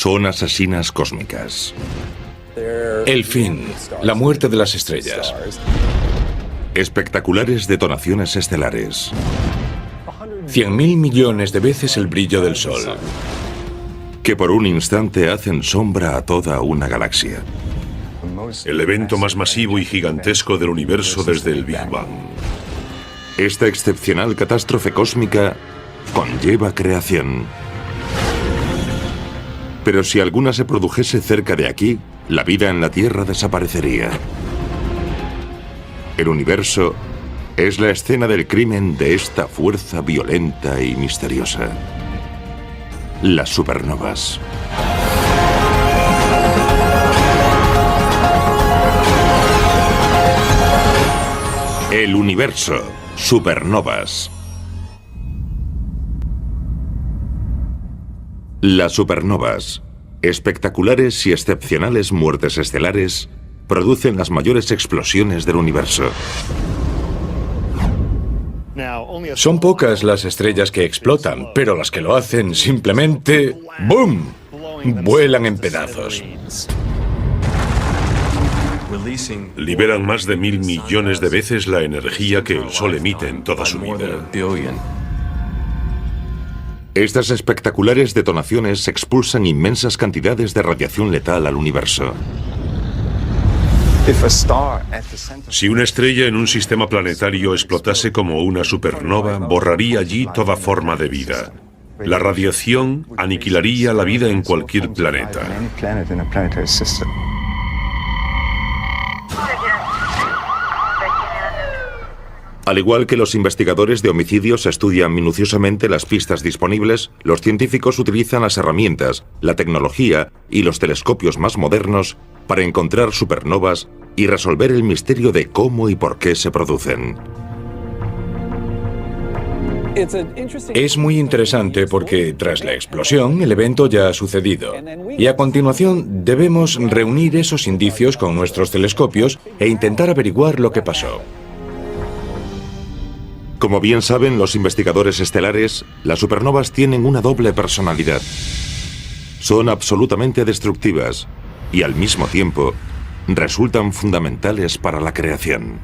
Son asesinas cósmicas. El fin, la muerte de las estrellas. Espectaculares detonaciones estelares. 100.000 millones de veces el brillo del Sol. Que por un instante hacen sombra a toda una galaxia. El evento más masivo y gigantesco del universo desde el Big Bang. Esta excepcional catástrofe cósmica conlleva creación. Pero si alguna se produjese cerca de aquí, la vida en la Tierra desaparecería. El universo es la escena del crimen de esta fuerza violenta y misteriosa. Las supernovas. El universo. Supernovas. Las supernovas, espectaculares y excepcionales muertes estelares, producen las mayores explosiones del universo. Son pocas las estrellas que explotan, pero las que lo hacen simplemente ¡boom! Vuelan en pedazos. Liberan más de 1.000 millones de veces la energía que el Sol emite en toda su vida. Estas espectaculares detonaciones expulsan inmensas cantidades de radiación letal al universo. Si una estrella en un sistema planetario explotase como una supernova, borraría allí toda forma de vida. La radiación aniquilaría la vida en cualquier planeta. Al igual que los investigadores de homicidios estudian minuciosamente las pistas disponibles, los científicos utilizan las herramientas, la tecnología y los telescopios más modernos para encontrar supernovas y resolver el misterio de cómo y por qué se producen. Es muy interesante porque tras la explosión el evento ya ha sucedido y a continuación debemos reunir esos indicios con nuestros telescopios e intentar averiguar lo que pasó. Como bien saben los investigadores estelares, las supernovas tienen una doble personalidad. Son absolutamente destructivas y al mismo tiempo resultan fundamentales para la creación.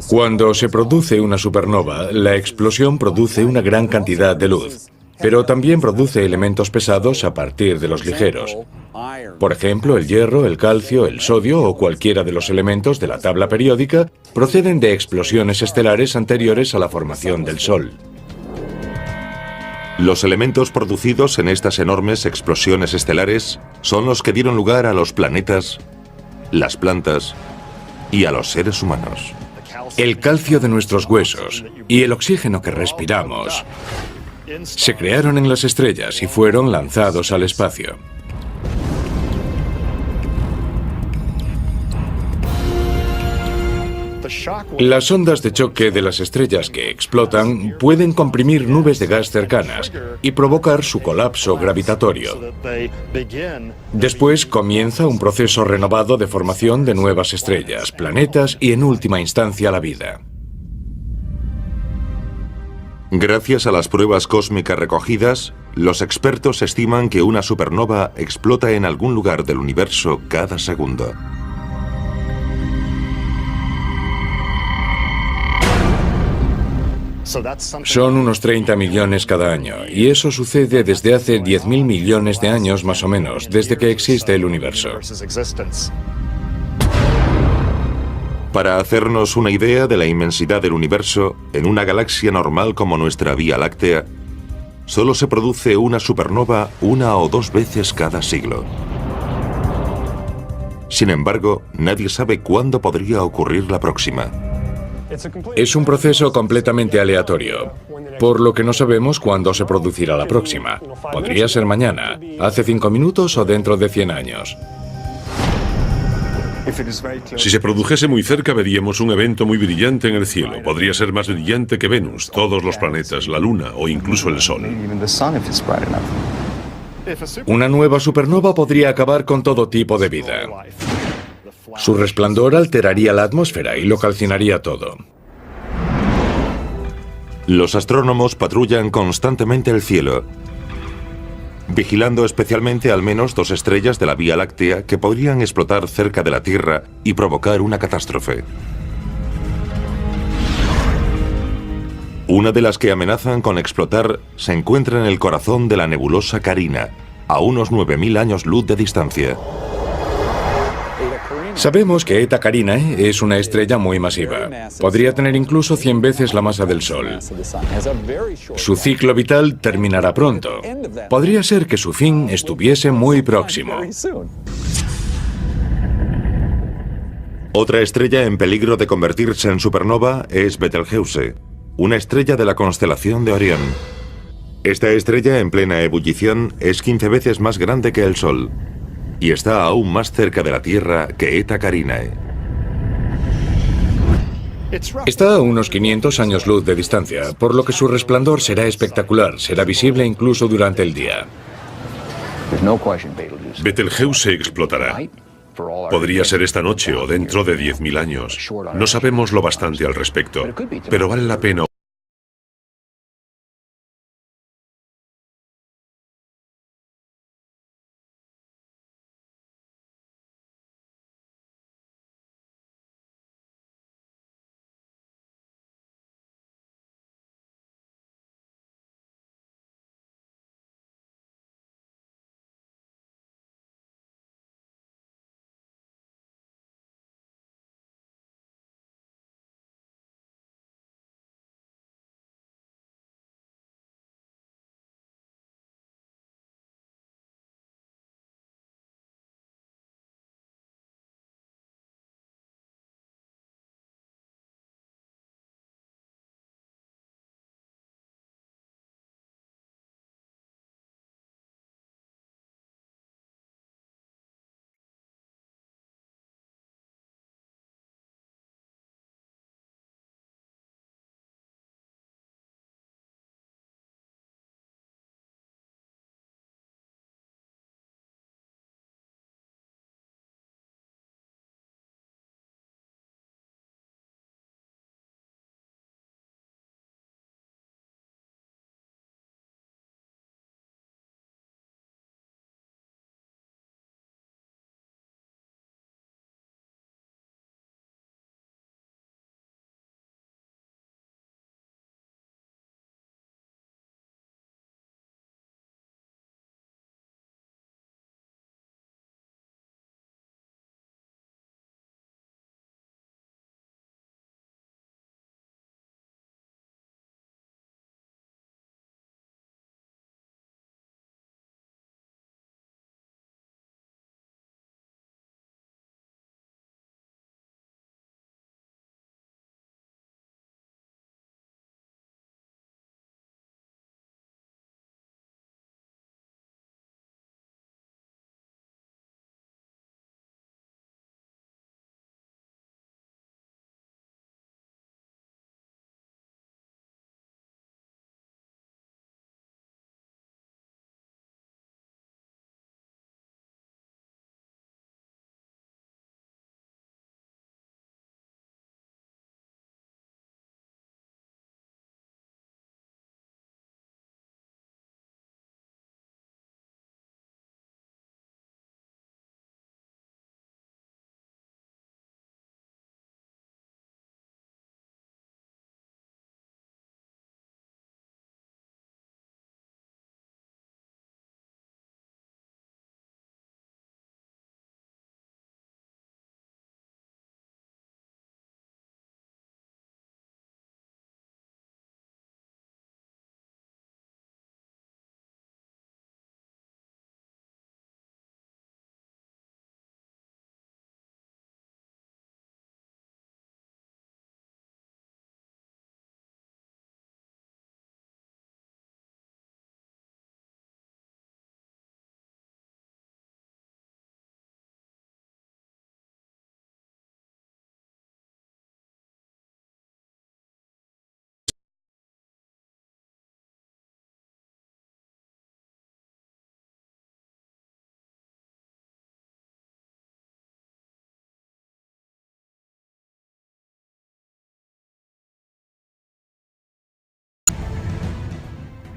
Cuando se produce una supernova, la explosión produce una gran cantidad de luz, pero también produce elementos pesados a partir de los ligeros. Por ejemplo, el hierro, el calcio, el sodio o cualquiera de los elementos de la tabla periódica proceden de explosiones estelares anteriores a la formación del Sol. Los elementos producidos en estas enormes explosiones estelares son los que dieron lugar a los planetas, las plantas y a los seres humanos. El calcio de nuestros huesos y el oxígeno que respiramos se crearon en las estrellas y fueron lanzados al espacio. Las ondas de choque de las estrellas que explotan pueden comprimir nubes de gas cercanas y provocar su colapso gravitatorio. Después comienza un proceso renovado de formación de nuevas estrellas, planetas y en última instancia la vida. Gracias a las pruebas cósmicas recogidas, los expertos estiman que una supernova explota en algún lugar del universo cada segundo. Son unos 30 millones cada año, y eso sucede desde hace 10.000 millones de años más o menos, desde que existe el universo. Para hacernos una idea de la inmensidad del universo, en una galaxia normal como nuestra Vía Láctea, solo se produce una supernova 1 o 2 veces cada siglo. Sin embargo, nadie sabe cuándo podría ocurrir la próxima. Es un proceso completamente aleatorio, por lo que no sabemos cuándo se producirá la próxima. Podría ser mañana, hace 5 minutos o dentro de 100 años. Si se produjese muy cerca, veríamos un evento muy brillante en el cielo. Podría ser más brillante que Venus, todos los planetas, la Luna o incluso el Sol. Una nueva supernova podría acabar con todo tipo de vida. Su resplandor alteraría la atmósfera y lo calcinaría todo. Los astrónomos patrullan constantemente el cielo, vigilando especialmente al menos 2 estrellas de la Vía Láctea que podrían explotar cerca de la Tierra y provocar una catástrofe. Una de las que amenazan con explotar se encuentra en el corazón de la nebulosa Carina, a unos 9.000 años luz de distancia. Sabemos que Eta Carinae es una estrella muy masiva. Podría tener incluso 100 veces la masa del Sol. Su ciclo vital terminará pronto. Podría ser que su fin estuviese muy próximo. Otra estrella en peligro de convertirse en supernova es Betelgeuse, una estrella de la constelación de Orión. Esta estrella en plena ebullición es 15 veces más grande que el Sol y está aún más cerca de la Tierra que Eta Carinae. Está a unos 500 años luz de distancia, por lo que su resplandor será espectacular, será visible incluso durante el día. Betelgeuse explotará. Podría ser esta noche o dentro de 10.000 años. No sabemos lo bastante al respecto, pero vale la pena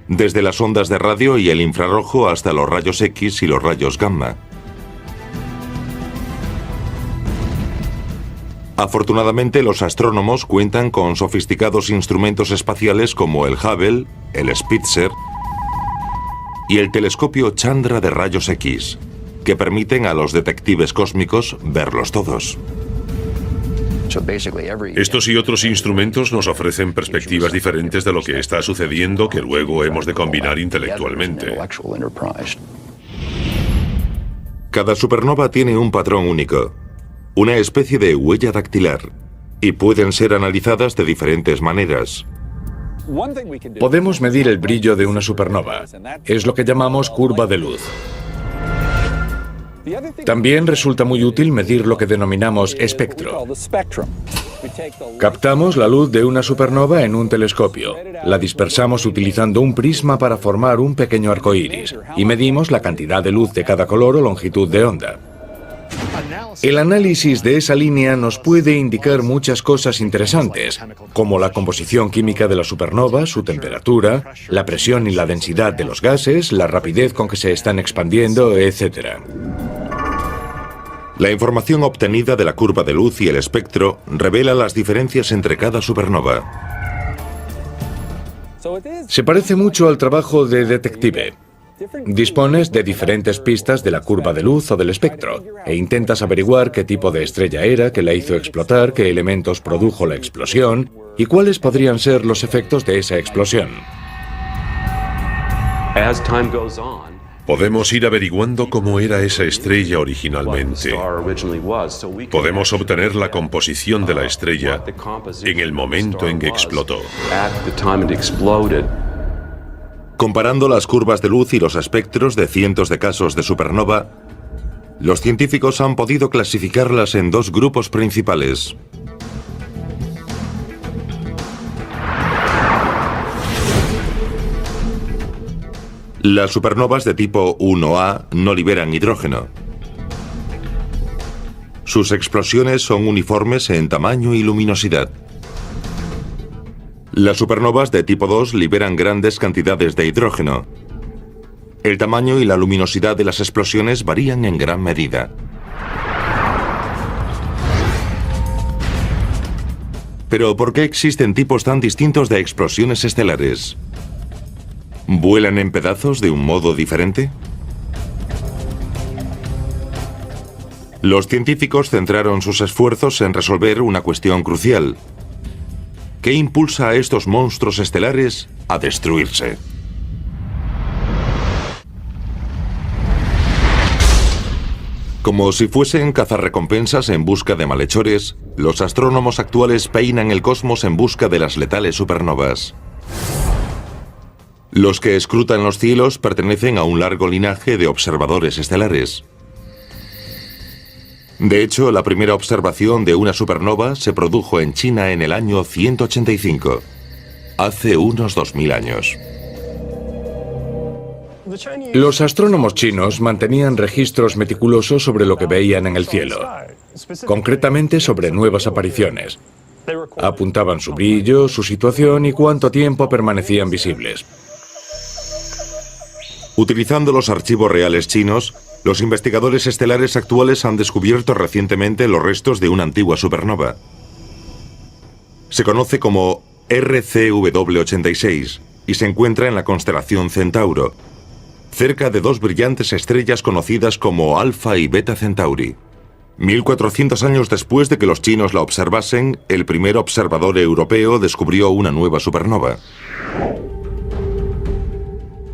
desde las ondas de radio y el infrarrojo hasta los rayos X y los rayos gamma. Afortunadamente, los astrónomos cuentan con sofisticados instrumentos espaciales como el Hubble, el Spitzer y el telescopio Chandra de rayos X, que permiten a los detectives cósmicos verlos todos. Estos y otros instrumentos nos ofrecen perspectivas diferentes de lo que está sucediendo que luego hemos de combinar intelectualmente. Cada supernova tiene un patrón único, una especie de huella dactilar, y pueden ser analizadas de diferentes maneras. Podemos medir el brillo de una supernova. Es lo que llamamos curva de luz. También resulta muy útil medir lo que denominamos espectro. Captamos la luz de una supernova en un telescopio, la dispersamos utilizando un prisma para formar un pequeño arco iris y medimos la cantidad de luz de cada color o longitud de onda. El análisis de esa línea nos puede indicar muchas cosas interesantes, como la composición química de la supernova, su temperatura, la presión y la densidad de los gases, la rapidez con que se están expandiendo, etc. La información obtenida de la curva de luz y el espectro revela las diferencias entre cada supernova. Se parece mucho al trabajo de detective. Dispones de diferentes pistas de la curva de luz o del espectro e intentas averiguar qué tipo de estrella era, qué la hizo explotar, qué elementos produjo la explosión y cuáles podrían ser los efectos de esa explosión. Podemos ir averiguando cómo era esa estrella originalmente. Podemos obtener la composición de la estrella en el momento en que explotó. Comparando las curvas de luz y los espectros de cientos de casos de supernova, los científicos han podido clasificarlas en dos grupos principales. Las supernovas de tipo 1A no liberan hidrógeno. Sus explosiones son uniformes en tamaño y luminosidad. Las supernovas de tipo 2 liberan grandes cantidades de hidrógeno. El tamaño y la luminosidad de las explosiones varían en gran medida. Pero ¿por qué existen tipos tan distintos de explosiones estelares? ¿Vuelan en pedazos de un modo diferente? Los científicos centraron sus esfuerzos en resolver una cuestión crucial. ¿Qué impulsa a estos monstruos estelares a destruirse? Como si fuesen cazarrecompensas en busca de malhechores, los astrónomos actuales peinan el cosmos en busca de las letales supernovas. Los que escrutan los cielos pertenecen a un largo linaje de observadores estelares. De hecho, la primera observación de una supernova se produjo en China en el año 185, hace unos 2000 años. Los astrónomos chinos mantenían registros meticulosos sobre lo que veían en el cielo, concretamente sobre nuevas apariciones. Apuntaban su brillo, su situación y cuánto tiempo permanecían visibles. Utilizando los archivos reales chinos, los investigadores estelares actuales han descubierto recientemente los restos de una antigua supernova. Se conoce como RCW86 y se encuentra en la constelación Centauro, cerca de dos brillantes estrellas conocidas como Alfa y Beta Centauri. 1400 años después de que los chinos la observasen, el primer observador europeo descubrió una nueva supernova.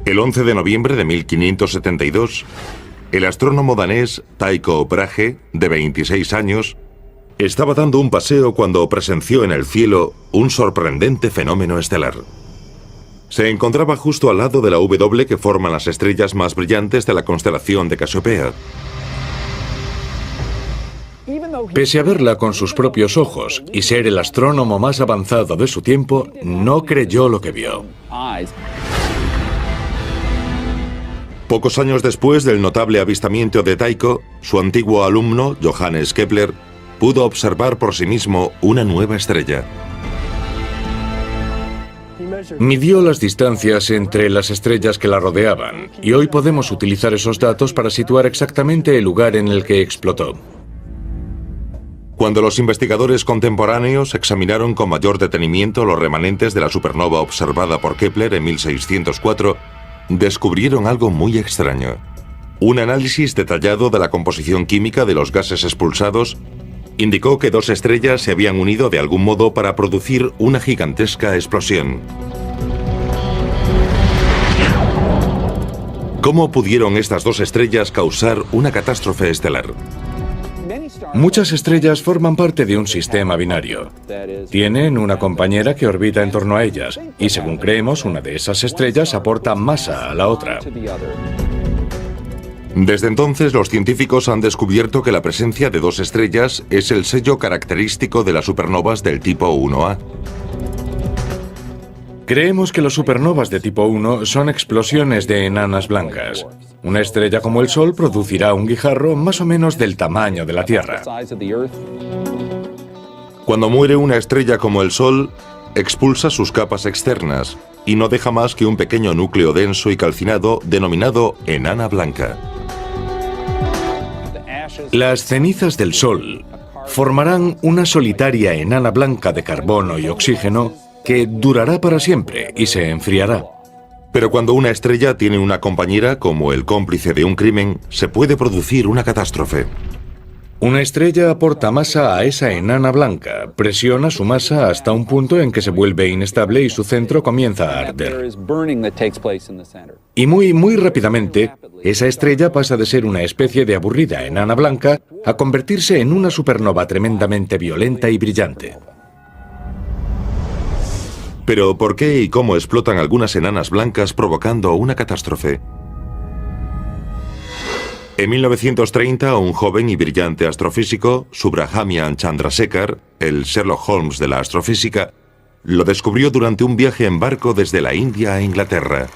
El 11 de noviembre de 1572, el astrónomo danés Tycho Brahe, de 26 años, estaba dando un paseo cuando presenció en el cielo un sorprendente fenómeno estelar. Se encontraba justo al lado de la W que forman las estrellas más brillantes de la constelación de Casiopea. Pese a verla con sus propios ojos y ser el astrónomo más avanzado de su tiempo, no creyó lo que vio. Pocos años después del notable avistamiento de Tycho, su antiguo alumno, Johannes Kepler, pudo observar por sí mismo una nueva estrella. Midió las distancias entre las estrellas que la rodeaban, y hoy podemos utilizar esos datos para situar exactamente el lugar en el que explotó. Cuando los investigadores contemporáneos examinaron con mayor detenimiento los remanentes de la supernova observada por Kepler en 1604, descubrieron algo muy extraño. Un análisis detallado de la composición química de los gases expulsados indicó que dos estrellas se habían unido de algún modo para producir una gigantesca explosión. ¿Cómo pudieron estas dos estrellas causar una catástrofe estelar? Muchas estrellas forman parte de un sistema binario. Tienen una compañera que orbita en torno a ellas, y según creemos, una de esas estrellas aporta masa a la otra. Desde entonces, los científicos han descubierto que la presencia de dos estrellas es el sello característico de las supernovas del tipo 1A. Creemos que las supernovas de tipo 1 son explosiones de enanas blancas. Una estrella como el Sol producirá un guijarro más o menos del tamaño de la Tierra. Cuando muere una estrella como el Sol, expulsa sus capas externas y no deja más que un pequeño núcleo denso y calcinado denominado enana blanca. Las cenizas del Sol formarán una solitaria enana blanca de carbono y oxígeno que durará para siempre y se enfriará. Pero cuando una estrella tiene una compañera como el cómplice de un crimen, se puede producir una catástrofe. Una estrella aporta masa a esa enana blanca, presiona su masa hasta un punto en que se vuelve inestable y su centro comienza a arder. Y muy rápidamente, esa estrella pasa de ser una especie de aburrida enana blanca a convertirse en una supernova tremendamente violenta y brillante. Pero ¿por qué y cómo explotan algunas enanas blancas provocando una catástrofe? En 1930, un joven y brillante astrofísico, Subrahmanyam Chandrasekhar, el Sherlock Holmes de la astrofísica, lo descubrió durante un viaje en barco desde la India a Inglaterra.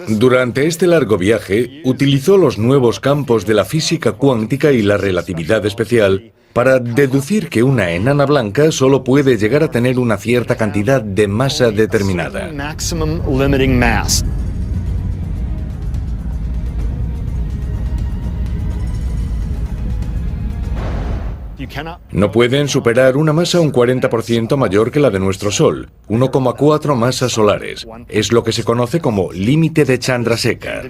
Durante este largo viaje, utilizó los nuevos campos de la física cuántica y la relatividad especial para deducir que una enana blanca solo puede llegar a tener una cierta cantidad de masa determinada. No pueden superar una masa un 40% mayor que la de nuestro Sol, 1,4 masas solares. Es lo que se conoce como límite de Chandrasekhar.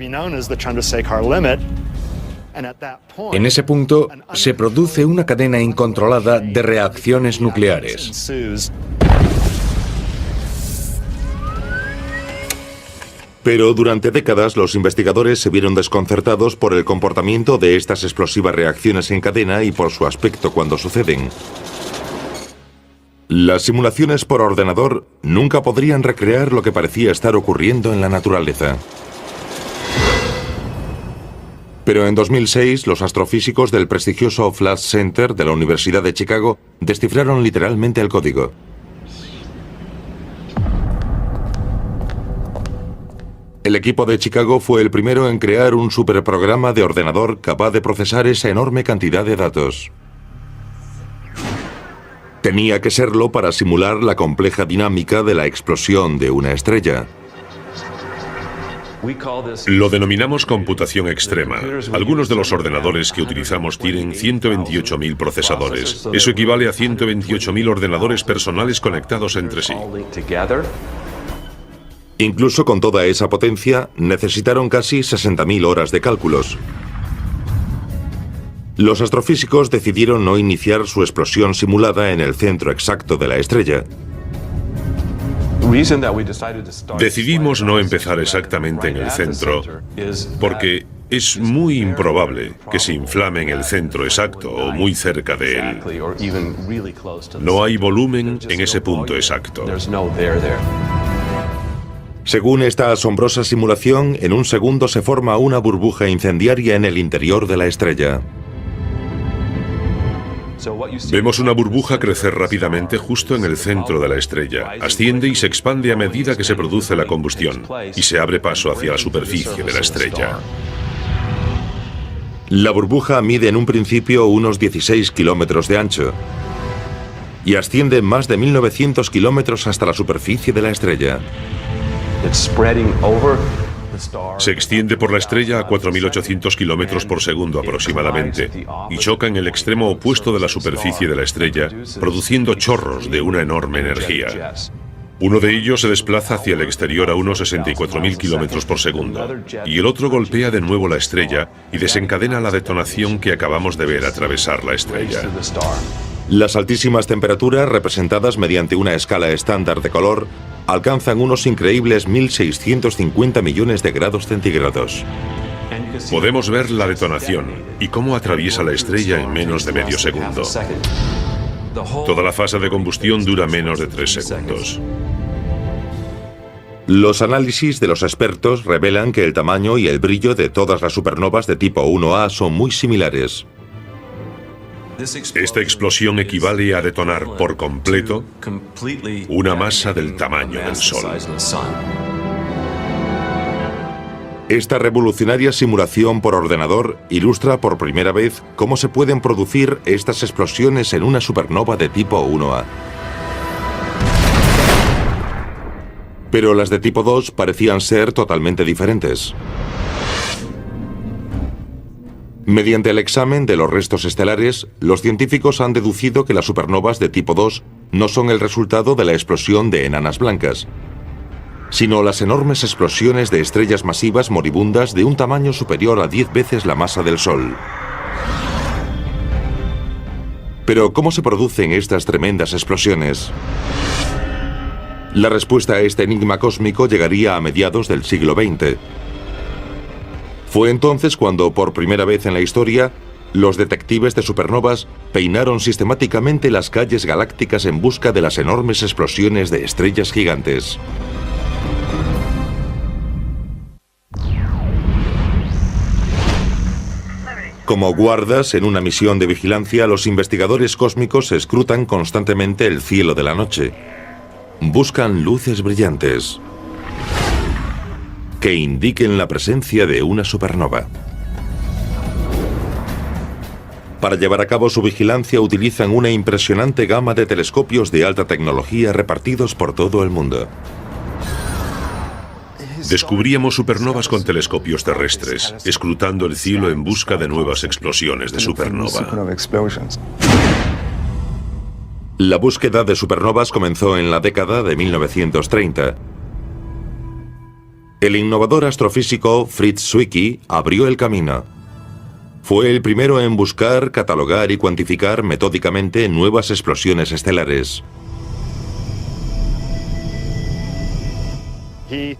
En ese punto, se produce una cadena incontrolada de reacciones nucleares. Pero durante décadas los investigadores se vieron desconcertados por el comportamiento de estas explosivas reacciones en cadena y por su aspecto cuando suceden. Las simulaciones por ordenador nunca podrían recrear lo que parecía estar ocurriendo en la naturaleza. Pero en 2006, los astrofísicos del prestigioso Flash Center de la Universidad de Chicago descifraron literalmente el código. El equipo de Chicago fue el primero en crear un superprograma de ordenador capaz de procesar esa enorme cantidad de datos. Tenía que serlo para simular la compleja dinámica de la explosión de una estrella. Lo denominamos computación extrema. Algunos de los ordenadores que utilizamos tienen 128.000 procesadores. Eso equivale a 128.000 ordenadores personales conectados entre sí. Incluso con toda esa potencia, necesitaron casi 60.000 horas de cálculos. Los astrofísicos decidieron no iniciar su explosión simulada en el centro exacto de la estrella. Decidimos no empezar exactamente en el centro, porque es muy improbable que se inflame en el centro exacto o muy cerca de él. No hay volumen en ese punto exacto. Según esta asombrosa simulación, en un segundo se forma una burbuja incendiaria en el interior de la estrella. Vemos una burbuja crecer rápidamente justo en el centro de la estrella. Asciende y se expande a medida que se produce la combustión y se abre paso hacia la superficie de la estrella. La burbuja mide en un principio unos 16 kilómetros de ancho y asciende más de 1900 kilómetros hasta la superficie de la estrella. Se extiende por la estrella a 4.800 kilómetros por segundo aproximadamente y choca en el extremo opuesto de la superficie de la estrella, produciendo chorros de una enorme energía. Uno de ellos se desplaza hacia el exterior a unos 64.000 kilómetros por segundo y el otro golpea de nuevo la estrella y desencadena la detonación que acabamos de ver atravesar la estrella. Las altísimas temperaturas, representadas mediante una escala estándar de color, alcanzan unos increíbles 1.650 millones de grados centígrados. Podemos ver la detonación y cómo atraviesa la estrella en menos de medio segundo. Toda la fase de combustión dura menos de 3 segundos. Los análisis de los expertos revelan que el tamaño y el brillo de todas las supernovas de tipo 1A son muy similares. Esta explosión equivale a detonar por completo una masa del tamaño del Sol. Esta revolucionaria simulación por ordenador ilustra por primera vez cómo se pueden producir estas explosiones en una supernova de tipo 1A. Pero las de tipo 2 parecían ser totalmente diferentes. Mediante el examen de los restos estelares, los científicos han deducido que las supernovas de tipo 2 no son el resultado de la explosión de enanas blancas, sino las enormes explosiones de estrellas masivas moribundas de un tamaño superior a 10 veces la masa del Sol. Pero, ¿cómo se producen estas tremendas explosiones? La respuesta a este enigma cósmico llegaría a mediados del siglo XX. Fue entonces cuando, por primera vez en la historia, los detectives de supernovas peinaron sistemáticamente las calles galácticas en busca de las enormes explosiones de estrellas gigantes. Como guardas en una misión de vigilancia, los investigadores cósmicos escrutan constantemente el cielo de la noche. Buscan luces brillantes que indiquen la presencia de una supernova. Para llevar a cabo su vigilancia utilizan una impresionante gama de telescopios de alta tecnología repartidos por todo el mundo. Descubríamos supernovas con telescopios terrestres, escrutando el cielo en busca de nuevas explosiones de supernova. La búsqueda de supernovas comenzó en la década de 1930. El innovador astrofísico Fritz Zwicky abrió el camino. Fue el primero en buscar, catalogar y cuantificar metódicamente nuevas explosiones estelares.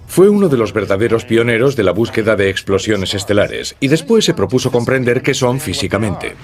Fue uno de los verdaderos pioneros de la búsqueda de explosiones estelares y después se propuso comprender qué son físicamente.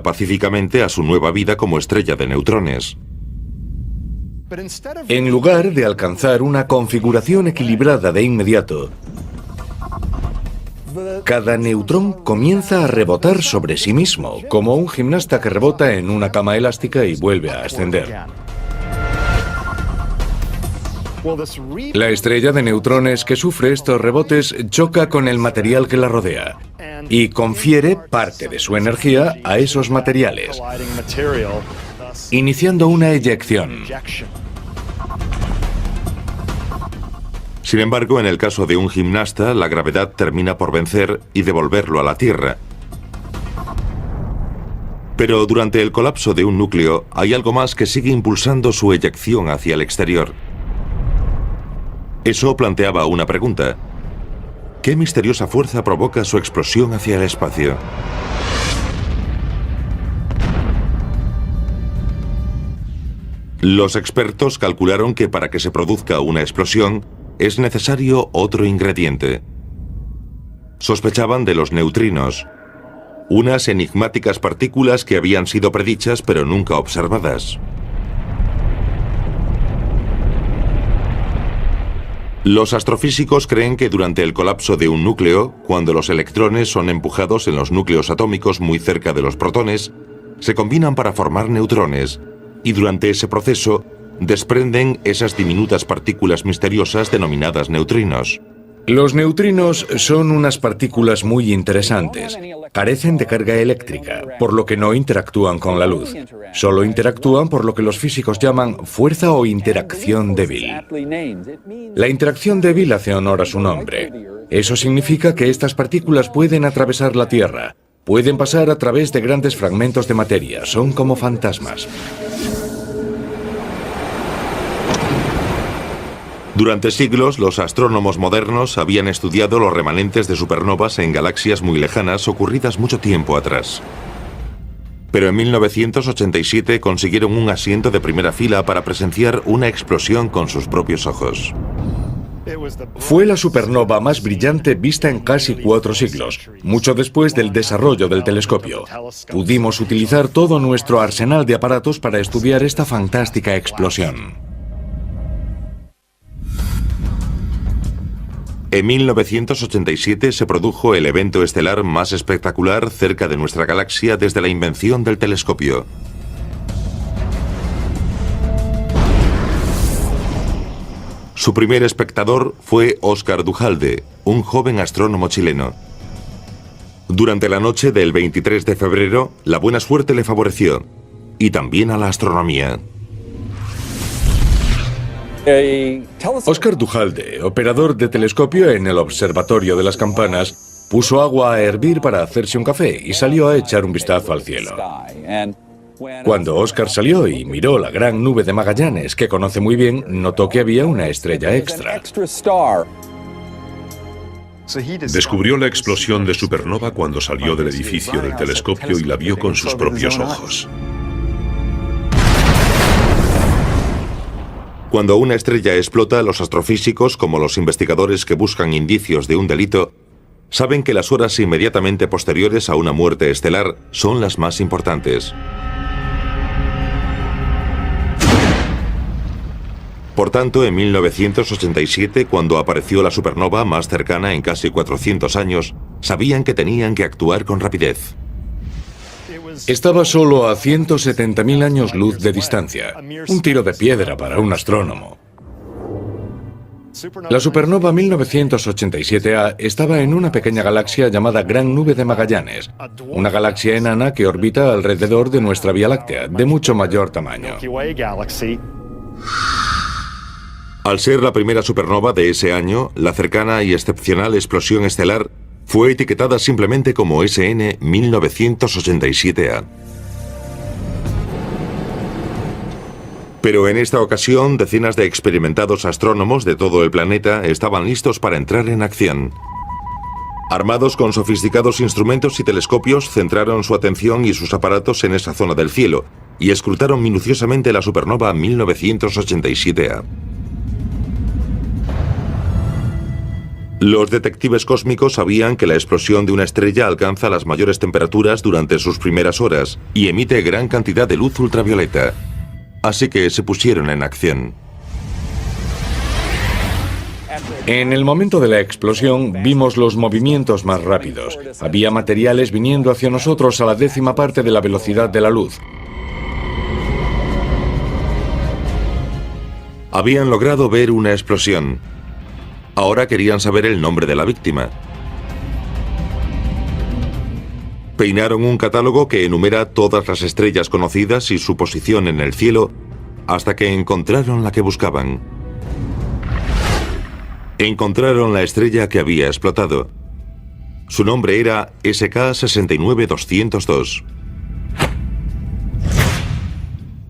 pacíficamente a su nueva vida como estrella de neutrones. En lugar de alcanzar una configuración equilibrada de inmediato, cada neutrón comienza a rebotar sobre sí mismo, como un gimnasta que rebota en una cama elástica y vuelve a ascender. La estrella de neutrones que sufre estos rebotes choca con el material que la rodea y confiere parte de su energía a esos materiales, iniciando una eyección. Sin embargo, en el caso de un gimnasta, la gravedad termina por vencer y devolverlo a la Tierra. Pero durante el colapso de un núcleo, hay algo más que sigue impulsando su eyección hacia el exterior. Eso planteaba una pregunta. ¿Qué misteriosa fuerza provoca su explosión hacia el espacio? Los expertos calcularon que para que se produzca una explosión, es necesario otro ingrediente. Sospechaban de los neutrinos, unas enigmáticas partículas que habían sido predichas pero nunca observadas. Los astrofísicos creen que durante el colapso de un núcleo, cuando los electrones son empujados en los núcleos atómicos muy cerca de los protones, se combinan para formar neutrones, y durante ese proceso desprenden esas diminutas partículas misteriosas denominadas neutrinos. Los neutrinos son unas partículas muy interesantes. Carecen de carga eléctrica, por lo que no interactúan con la luz. Solo interactúan por lo que los físicos llaman fuerza o interacción débil. La interacción débil hace honor a su nombre. Eso significa que estas partículas pueden atravesar la Tierra, pueden pasar a través de grandes fragmentos de materia, son como fantasmas. Durante siglos, los astrónomos modernos habían estudiado los remanentes de supernovas en galaxias muy lejanas ocurridas mucho tiempo atrás. Pero en 1987 consiguieron un asiento de primera fila para presenciar una explosión con sus propios ojos. Fue la supernova más brillante vista en casi 4 siglos, mucho después del desarrollo del telescopio. Pudimos utilizar todo nuestro arsenal de aparatos para estudiar esta fantástica explosión. En 1987 se produjo el evento estelar más espectacular cerca de nuestra galaxia desde la invención del telescopio. Su primer espectador fue Óscar Duhalde, un joven astrónomo chileno. Durante la noche del 23 de febrero, la buena suerte le favoreció, y también a la astronomía. Óscar Duhalde, operador de telescopio en el Observatorio de las Campanas, puso agua a hervir para hacerse un café y salió a echar un vistazo al cielo. Cuando Óscar salió y miró la gran nube de Magallanes, que conoce muy bien, notó que había una estrella extra. Descubrió la explosión de supernova cuando salió del edificio del telescopio y la vio con sus propios ojos. Cuando una estrella explota, los astrofísicos, como los investigadores que buscan indicios de un delito, saben que las horas inmediatamente posteriores a una muerte estelar son las más importantes. Por tanto, en 1987, cuando apareció la supernova más cercana en casi 400 años, sabían que tenían que actuar con rapidez. Estaba solo a 170.000 años luz de distancia, un tiro de piedra para un astrónomo. La supernova 1987A estaba en una pequeña galaxia llamada Gran Nube de Magallanes, una galaxia enana que orbita alrededor de nuestra Vía Láctea, de mucho mayor tamaño. Al ser la primera supernova de ese año, la cercana y excepcional explosión estelar fue etiquetada simplemente como SN 1987A. Pero en esta ocasión, decenas de experimentados astrónomos de todo el planeta estaban listos para entrar en acción. Armados con sofisticados instrumentos y telescopios, centraron su atención y sus aparatos en esa zona del cielo y escrutaron minuciosamente la supernova 1987A. Los detectives cósmicos sabían que la explosión de una estrella alcanza las mayores temperaturas durante sus primeras horas y emite gran cantidad de luz ultravioleta. Así que se pusieron en acción. En el momento de la explosión vimos los movimientos más rápidos. Había materiales viniendo hacia nosotros a la 10ª parte de la velocidad de la luz. Habían logrado ver una explosión. Ahora querían saber el nombre de la víctima. Peinaron un catálogo que enumera todas las estrellas conocidas y su posición en el cielo hasta que encontraron la que buscaban. Encontraron la estrella que había explotado. Su nombre era SK-69202.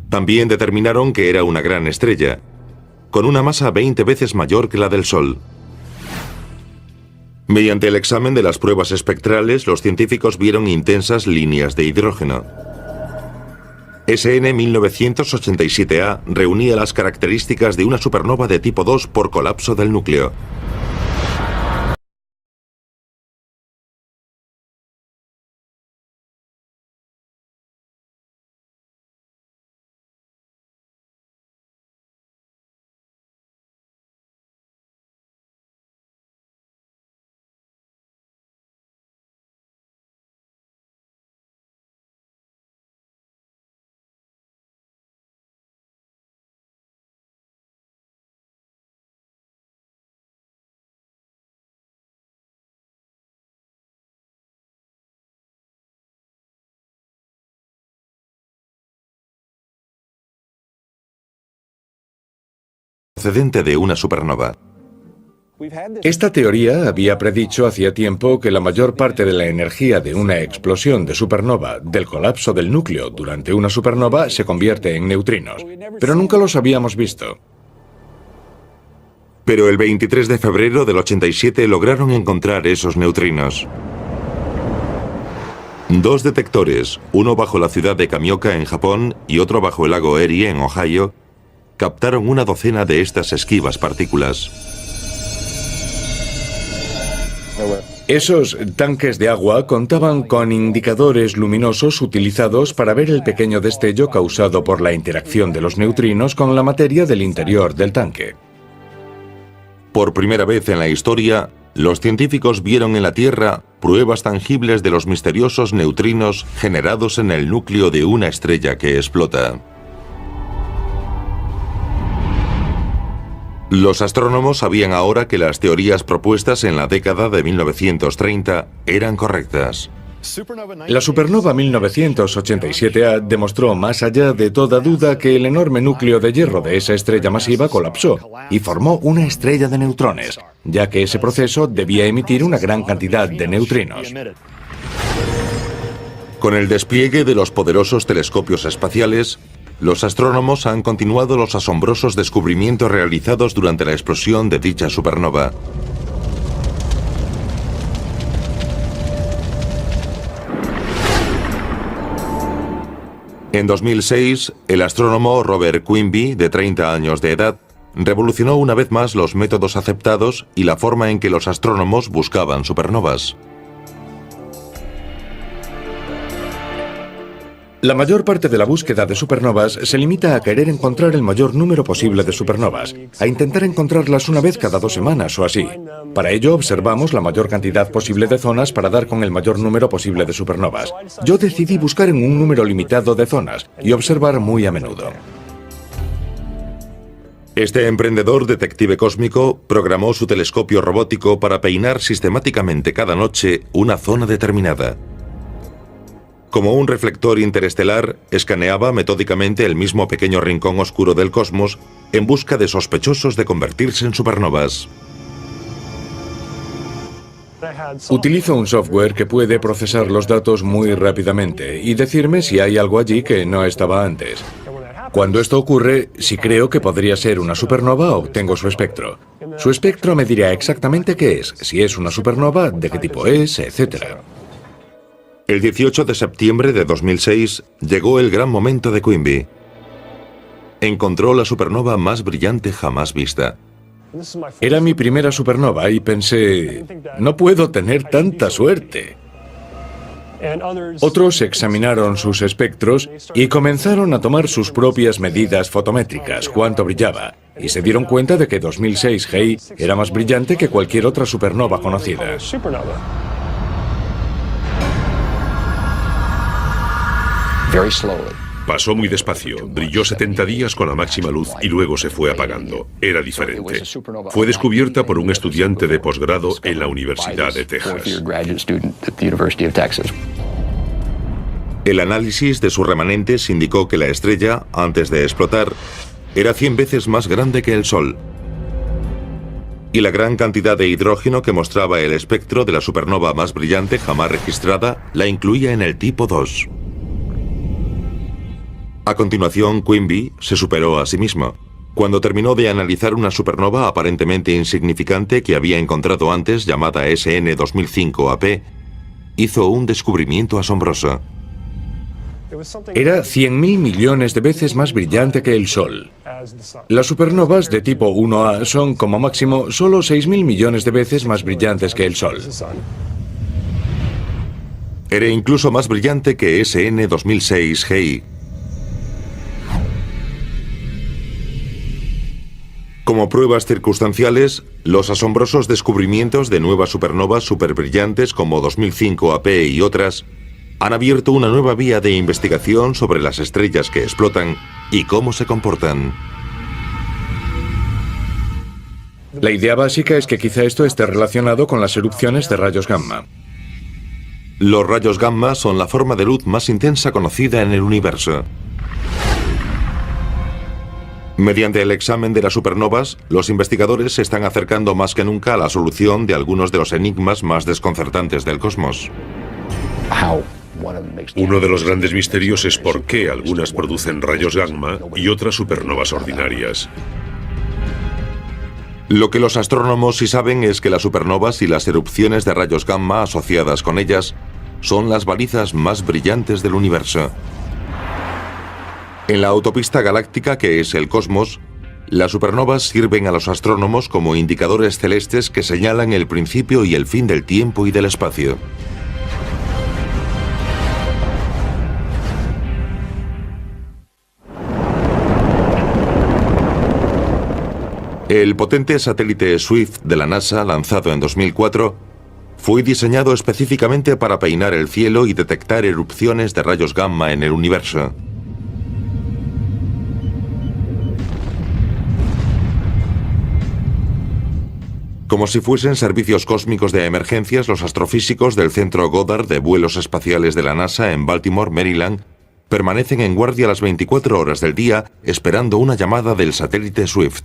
También determinaron que era una gran estrella, con una masa 20 veces mayor que la del Sol. Mediante el examen de las pruebas espectrales, los científicos vieron intensas líneas de hidrógeno. SN 1987A reunía las características de una supernova de tipo 2 por colapso del núcleo. Procedente de una supernova. Esta teoría había predicho hacía tiempo que la mayor parte de la energía de una explosión de supernova, del colapso del núcleo durante una supernova, se convierte en neutrinos, pero nunca los habíamos visto. Pero el 23 de febrero del 87 lograron encontrar esos neutrinos. 2 detectores, uno bajo la ciudad de Kamioka en Japón y otro bajo el lago Erie en Ohio, captaron una docena de estas esquivas partículas. Esos tanques de agua contaban con indicadores luminosos utilizados para ver el pequeño destello causado por la interacción de los neutrinos con la materia del interior del tanque. Por primera vez en la historia, los científicos vieron en la Tierra pruebas tangibles de los misteriosos neutrinos generados en el núcleo de una estrella que explota. Los astrónomos sabían ahora que las teorías propuestas en la década de 1930 eran correctas. La supernova 1987A demostró más allá de toda duda que el enorme núcleo de hierro de esa estrella masiva colapsó y formó una estrella de neutrones, ya que ese proceso debía emitir una gran cantidad de neutrinos. Con el despliegue de los poderosos telescopios espaciales, los astrónomos han continuado los asombrosos descubrimientos realizados durante la explosión de dicha supernova. En 2006, el astrónomo Robert Quimby, de 30 años de edad, revolucionó una vez más los métodos aceptados y la forma en que los astrónomos buscaban supernovas. La mayor parte de la búsqueda de supernovas se limita a querer encontrar el mayor número posible de supernovas, a intentar encontrarlas una vez cada 2 semanas o así. Para ello observamos la mayor cantidad posible de zonas para dar con el mayor número posible de supernovas. Yo decidí buscar en un número limitado de zonas y observar muy a menudo. Este emprendedor detective cósmico programó su telescopio robótico para peinar sistemáticamente cada noche una zona determinada. Como un reflector interestelar, escaneaba metódicamente el mismo pequeño rincón oscuro del cosmos en busca de sospechosos de convertirse en supernovas. Utilizo un software que puede procesar los datos muy rápidamente y decirme si hay algo allí que no estaba antes. Cuando esto ocurre, si creo que podría ser una supernova, obtengo su espectro. Su espectro me dirá exactamente qué es, si es una supernova, de qué tipo es, etc. El 18 de septiembre de 2006 llegó el gran momento de Quimby. Encontró la supernova más brillante jamás vista. Era mi primera supernova y pensé, no puedo tener tanta suerte. Otros examinaron sus espectros y comenzaron a tomar sus propias medidas fotométricas, cuánto brillaba, y se dieron cuenta de que 2006 He era más brillante que cualquier otra supernova conocida. Pasó muy despacio, brilló 70 días con la máxima luz y luego se fue apagando. Era diferente. Fue descubierta por un estudiante de posgrado en la Universidad de Texas. El análisis de sus remanentes indicó que la estrella, antes de explotar, era 100 veces más grande que el Sol. Y la gran cantidad de hidrógeno que mostraba el espectro de la supernova más brillante jamás registrada la incluía en el tipo 2. A continuación, Quimby se superó a sí mismo. Cuando terminó de analizar una supernova aparentemente insignificante que había encontrado antes, llamada SN 2005 AP, hizo un descubrimiento asombroso. Era 100.000 millones de veces más brillante que el Sol. Las supernovas de tipo 1A son, como máximo, solo 6.000 millones de veces más brillantes que el Sol. Era incluso más brillante que SN 2006 He. Como pruebas circunstanciales, los asombrosos descubrimientos de nuevas supernovas superbrillantes como 2005 AP y otras han abierto una nueva vía de investigación sobre las estrellas que explotan y cómo se comportan. La idea básica es que quizá esto esté relacionado con las erupciones de rayos gamma. Los rayos gamma son la forma de luz más intensa conocida en el universo. Mediante el examen de las supernovas, los investigadores se están acercando más que nunca a la solución de algunos de los enigmas más desconcertantes del cosmos. Uno de los grandes misterios es por qué algunas producen rayos gamma y otras supernovas ordinarias. Lo que los astrónomos sí saben es que las supernovas y las erupciones de rayos gamma asociadas con ellas son las balizas más brillantes del universo. En la autopista galáctica que es el cosmos, las supernovas sirven a los astrónomos como indicadores celestes que señalan el principio y el fin del tiempo y del espacio. El potente satélite Swift de la NASA, lanzado en 2004, fue diseñado específicamente para peinar el cielo y detectar erupciones de rayos gamma en el universo. Como si fuesen servicios cósmicos de emergencias, los astrofísicos del Centro Goddard de Vuelos Espaciales de la NASA en Baltimore, Maryland, permanecen en guardia las 24 horas del día esperando una llamada del satélite Swift.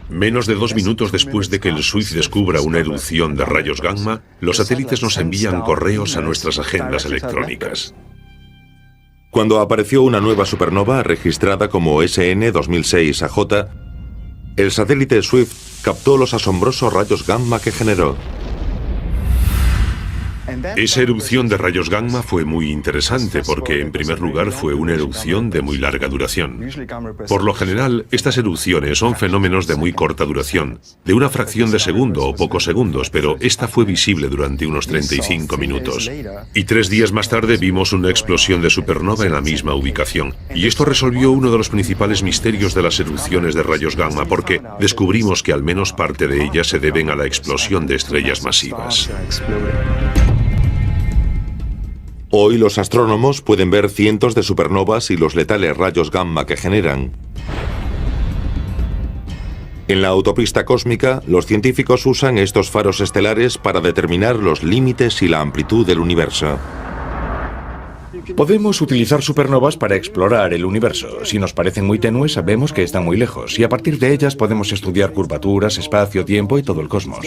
Menos de 2 minutos después de que el Swift descubra una erupción de rayos gamma, los satélites nos envían correos a nuestras agendas electrónicas. Cuando apareció una nueva supernova registrada como SN 2006 AJ, el satélite Swift captó los asombrosos rayos gamma que generó. Esa erupción de rayos gamma fue muy interesante porque, en primer lugar, fue una erupción de muy larga duración. Por lo general, estas erupciones son fenómenos de muy corta duración, de una fracción de segundo o pocos segundos, pero esta fue visible durante unos 35 minutos. Y 3 días más tarde vimos una explosión de supernova en la misma ubicación. Y esto resolvió uno de los principales misterios de las erupciones de rayos gamma, porque descubrimos que al menos parte de ellas se deben a la explosión de estrellas masivas. Hoy los astrónomos pueden ver cientos de supernovas y los letales rayos gamma que generan. En la autopista cósmica, los científicos usan estos faros estelares para determinar los límites y la amplitud del universo. Podemos utilizar supernovas para explorar el universo. Si nos parecen muy tenues, sabemos que están muy lejos, y a partir de ellas podemos estudiar curvaturas, espacio, tiempo y todo el cosmos.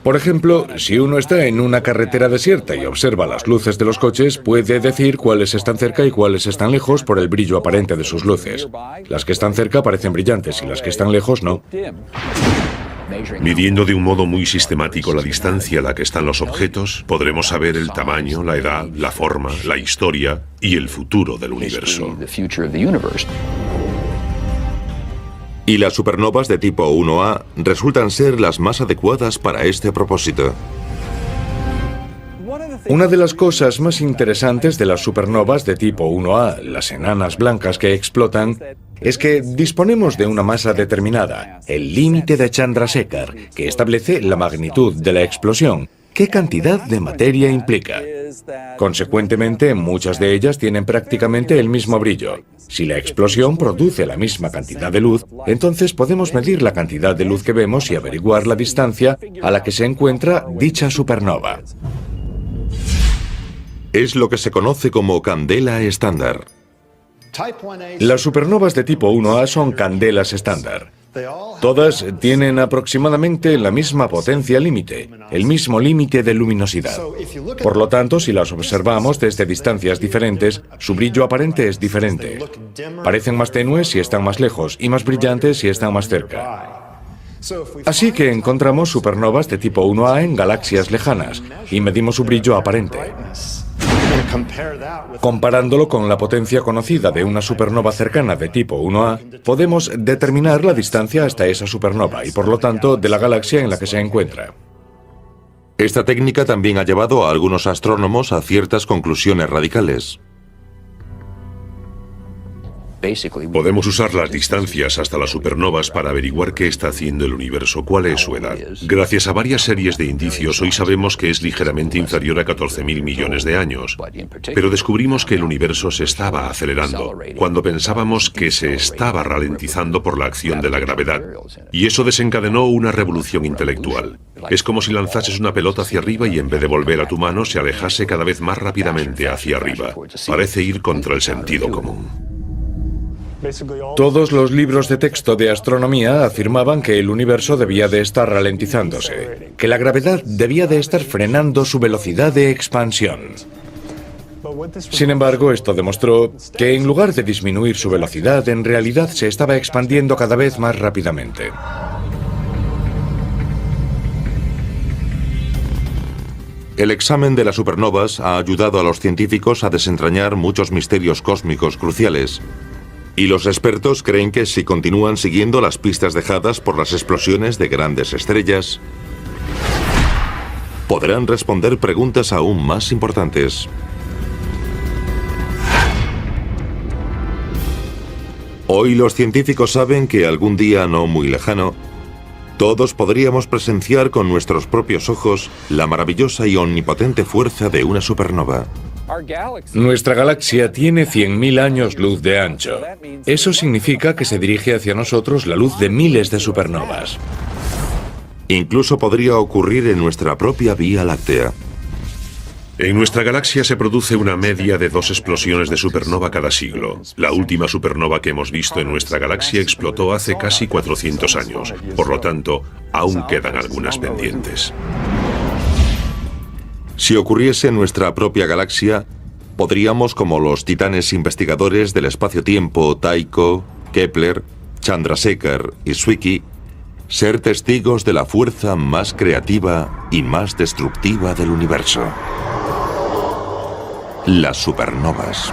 Por ejemplo, si uno está en una carretera desierta y observa las luces de los coches, puede decir cuáles están cerca y cuáles están lejos por el brillo aparente de sus luces. Las que están cerca parecen brillantes y las que están lejos no. Midiendo de un modo muy sistemático la distancia a la que están los objetos, podremos saber el tamaño, la edad, la forma, la historia y el futuro del universo. Y las supernovas de tipo 1A resultan ser las más adecuadas para este propósito. Una de las cosas más interesantes de las supernovas de tipo 1A, las enanas blancas que explotan, es que disponemos de una masa determinada, el límite de Chandrasekhar, que establece la magnitud de la explosión, qué cantidad de materia implica. Consecuentemente, muchas de ellas tienen prácticamente el mismo brillo. Si la explosión produce la misma cantidad de luz, entonces podemos medir la cantidad de luz que vemos y averiguar la distancia a la que se encuentra dicha supernova. Es lo que se conoce como candela estándar. Las supernovas de tipo 1A son candelas estándar. Todas tienen aproximadamente la misma potencia límite, el mismo límite de luminosidad. Por lo tanto, si las observamos desde distancias diferentes, su brillo aparente es diferente. Parecen más tenues si están más lejos y más brillantes si están más cerca. Así que encontramos supernovas de tipo 1A en galaxias lejanas y medimos su brillo aparente. Comparándolo con la potencia conocida de una supernova cercana de tipo 1A, podemos determinar la distancia hasta esa supernova y, por lo tanto, de la galaxia en la que se encuentra. Esta técnica también ha llevado a algunos astrónomos a ciertas conclusiones radicales. Podemos usar las distancias hasta las supernovas para averiguar qué está haciendo el universo, cuál es su edad. Gracias a varias series de indicios, hoy sabemos que es ligeramente inferior a 14.000 millones de años. Pero descubrimos que el universo se estaba acelerando, cuando pensábamos que se estaba ralentizando por la acción de la gravedad. Y eso desencadenó una revolución intelectual. Es como si lanzases una pelota hacia arriba y en vez de volver a tu mano, se alejase cada vez más rápidamente hacia arriba. Parece ir contra el sentido común. Todos los libros de texto de astronomía afirmaban que el universo debía de estar ralentizándose, que la gravedad debía de estar frenando su velocidad de expansión. Sin embargo, esto demostró que en lugar de disminuir su velocidad, en realidad se estaba expandiendo cada vez más rápidamente. El examen de las supernovas ha ayudado a los científicos a desentrañar muchos misterios cósmicos cruciales. Y los expertos creen que si continúan siguiendo las pistas dejadas por las explosiones de grandes estrellas, podrán responder preguntas aún más importantes. Hoy los científicos saben que algún día no muy lejano, todos podríamos presenciar con nuestros propios ojos la maravillosa y omnipotente fuerza de una supernova. Nuestra galaxia tiene 100.000 años luz de ancho. Eso significa que se dirige hacia nosotros la luz de miles de supernovas. Incluso podría ocurrir en nuestra propia Vía Láctea. En nuestra galaxia se produce una media de 2 explosiones de supernova cada siglo. La última supernova que hemos visto en nuestra galaxia explotó hace casi 400 años. Por lo tanto, aún quedan algunas pendientes. Si ocurriese en nuestra propia galaxia, podríamos, como los titanes investigadores del espacio-tiempo Tycho, Kepler, Chandrasekhar y Zwicky, ser testigos de la fuerza más creativa y más destructiva del universo: las supernovas.